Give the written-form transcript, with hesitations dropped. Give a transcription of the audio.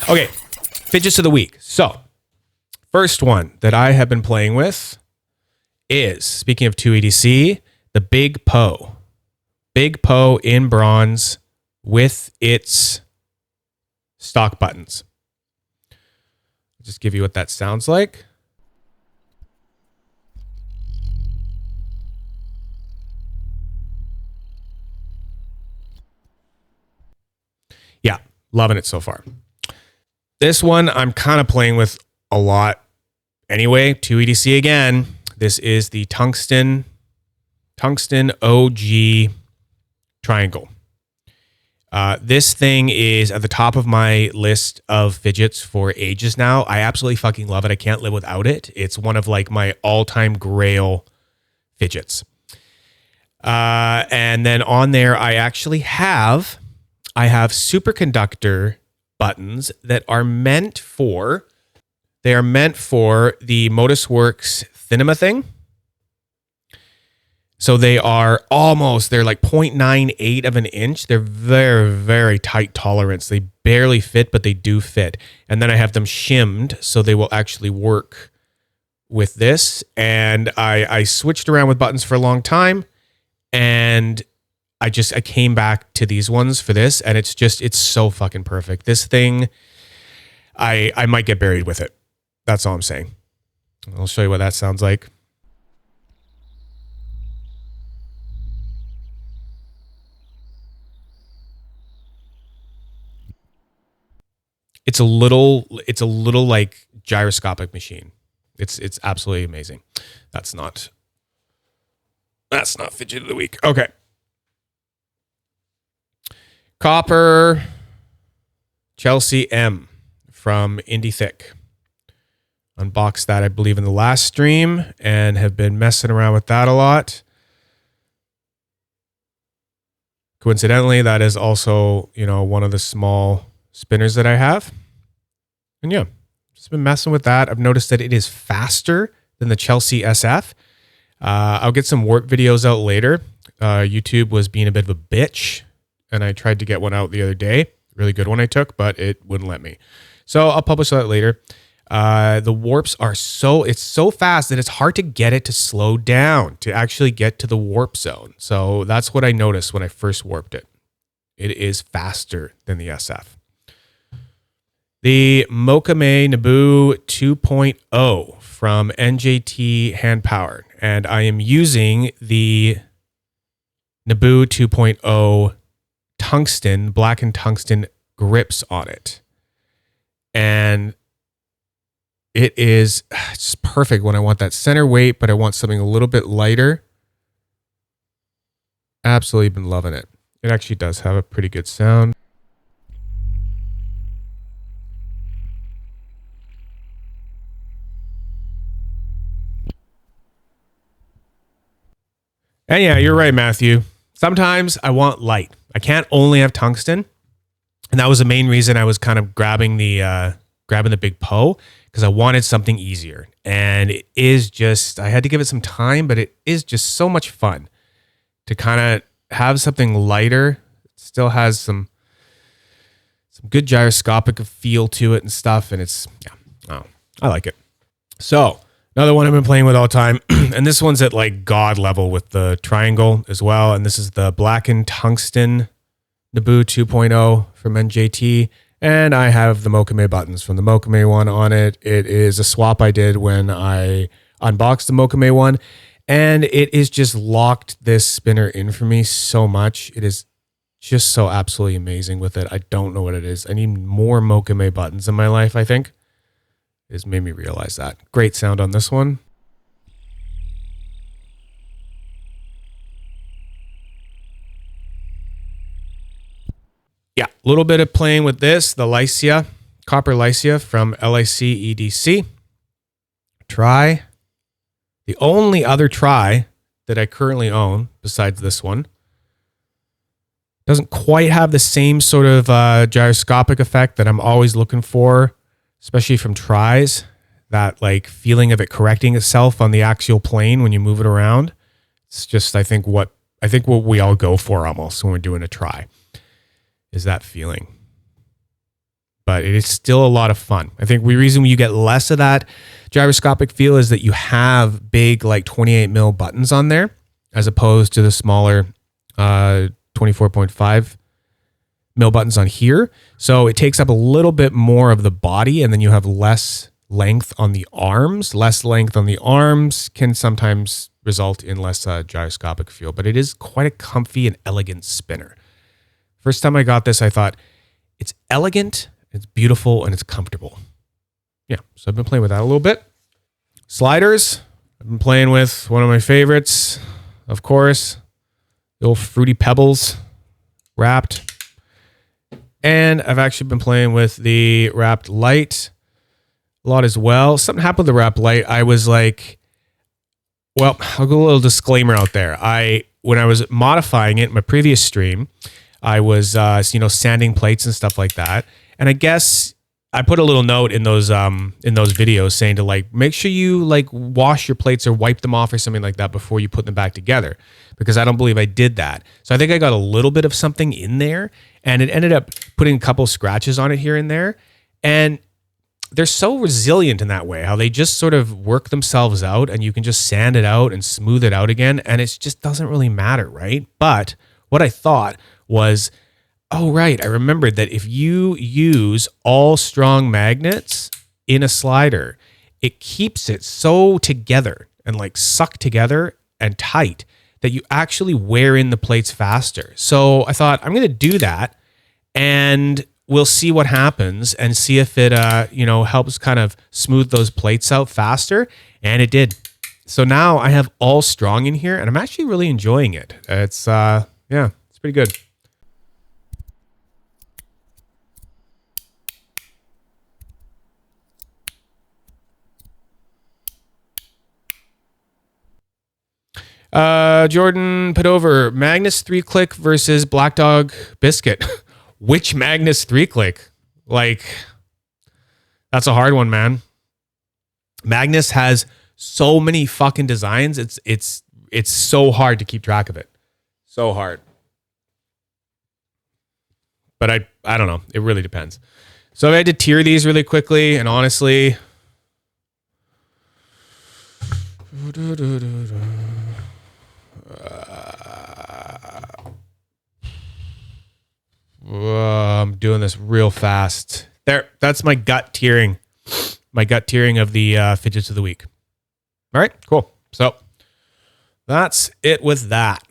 Okay, fidgets of the week. So, first one that I have been playing with is, speaking of 2EDC, the Big Poe. Big Poe in bronze with its stock buttons. I'll just give you what that sounds like. Yeah, loving it so far. This one I'm kind of playing with a lot anyway. 2EDC again. This is the Tungsten OG triangle. This thing is at the top of my list of fidgets for ages now. I absolutely fucking love it. I can't live without it. It's one of like my all-time grail fidgets. And then on there, I have superconductor buttons that are meant for the Modus Works Thinema thing. So they're like 0.98 of an inch. They're very, very tight tolerance. They barely fit, but they do fit. And then I have them shimmed so they will actually work with this. And I switched around with buttons for a long time, and I came back to these ones for this, and it's so fucking perfect. This thing, I might get buried with it. That's all I'm saying. I'll show you what that sounds like. It's a little like gyroscopic machine. It's absolutely amazing. That's not fidget of the week. Okay. Copper Chelsea M from Indie Thick. Unboxed that, I believe, in the last stream and have been messing around with that a lot. Coincidentally, that is also, one of the small spinners that I have. And yeah, just been messing with that. I've noticed that it is faster than the Chelsea SF. I'll get some warp videos out later. YouTube was being a bit of a bitch, and I tried to get one out the other day. Really good one I took, but it wouldn't let me. So I'll publish that later. The warps are it's so fast that it's hard to get it to slow down to actually get to the warp zone. So that's what I noticed when I first warped it. It is faster than the SF. The Mokame Naboo 2.0 from NJT Hand Powered. And I am using the Naboo 2.0 tungsten, blackened tungsten grips on it. And it is just perfect when I want that center weight, but I want something a little bit lighter. Absolutely been loving it. It actually does have a pretty good sound. And yeah, you're right, Matthew. Sometimes I want light. I can't only have tungsten. And that was the main reason I was kind of grabbing the Big Poe, because I wanted something easier. And it is just, I had to give it some time, but it is just so much fun to kind of have something lighter. It still has some good gyroscopic feel to it and stuff. And I like it. So another one I've been playing with all the time, and this one's at like God level with the triangle as well. And this is the blackened tungsten Naboo 2.0 from NJT. And I have the Mokame buttons from the Mokame one on it. It is a swap I did when I unboxed the Mokame one. And it is just locked this spinner in for me so much. It is just so absolutely amazing with it. I don't know what it is. I need more Mokame buttons in my life, I think. It has made me realize that. Great sound on this one. Yeah, a little bit of playing with this, the Lycia, Copper Lycia from LIC EDC. Try. The only other try that I currently own, besides this one, doesn't quite have the same sort of gyroscopic effect that I'm always looking for, especially from tries. That like feeling of it correcting itself on the axial plane when you move it around. It's just, I think what we all go for almost when we're doing a try is that feeling. but it is still a lot of fun. I think the reason you get less of that gyroscopic feel is that you have big like 28 mil buttons on there as opposed to the smaller 24.5 mil buttons on here. So it takes up a little bit more of the body, and then you have less length on the arms. Less length on the arms can sometimes result in less gyroscopic feel, but it is quite a comfy and elegant spinner. First time I got this, I thought it's elegant, it's beautiful, and it's comfortable. Yeah, so I've been playing with that a little bit. Sliders, I've been playing with one of my favorites, of course, the old Fruity Pebbles wrapped. And I've actually been playing with the wrapped light a lot as well. Something happened with the wrapped light. I was like, well, I'll go a little disclaimer out there. When I was modifying it in my previous stream, I was, sanding plates and stuff like that. And I guess I put a little note in those videos saying to like, make sure you like wash your plates or wipe them off or something like that before you put them back together, because I don't believe I did that. So I think I got a little bit of something in there, and it ended up putting a couple scratches on it here and there. And they're so resilient in that way, how they just sort of work themselves out, and you can just sand it out and smooth it out again. And it just doesn't really matter, right? But what I thought was, oh, right, I remembered that if you use all strong magnets in a slider, it keeps it so together and like sucked together and tight that you actually wear in the plates faster. So I thought I'm going to do that, and we'll see what happens and see if it, helps kind of smooth those plates out faster. And it did. So now I have all strong in here, and I'm actually really enjoying it. It's pretty good. Jordan put over Magnus 3-click versus Black Dog Biscuit. Which Magnus 3-click? Like, that's a hard one, man. Magnus has so many fucking designs. It's so hard to keep track of it. So hard. But I don't know. It really depends. So I had to tier these really quickly, and honestly, I'm doing this real fast. That's my gut tiering. My gut tiering of the Fidgets of the week. All right, cool. So that's it with that.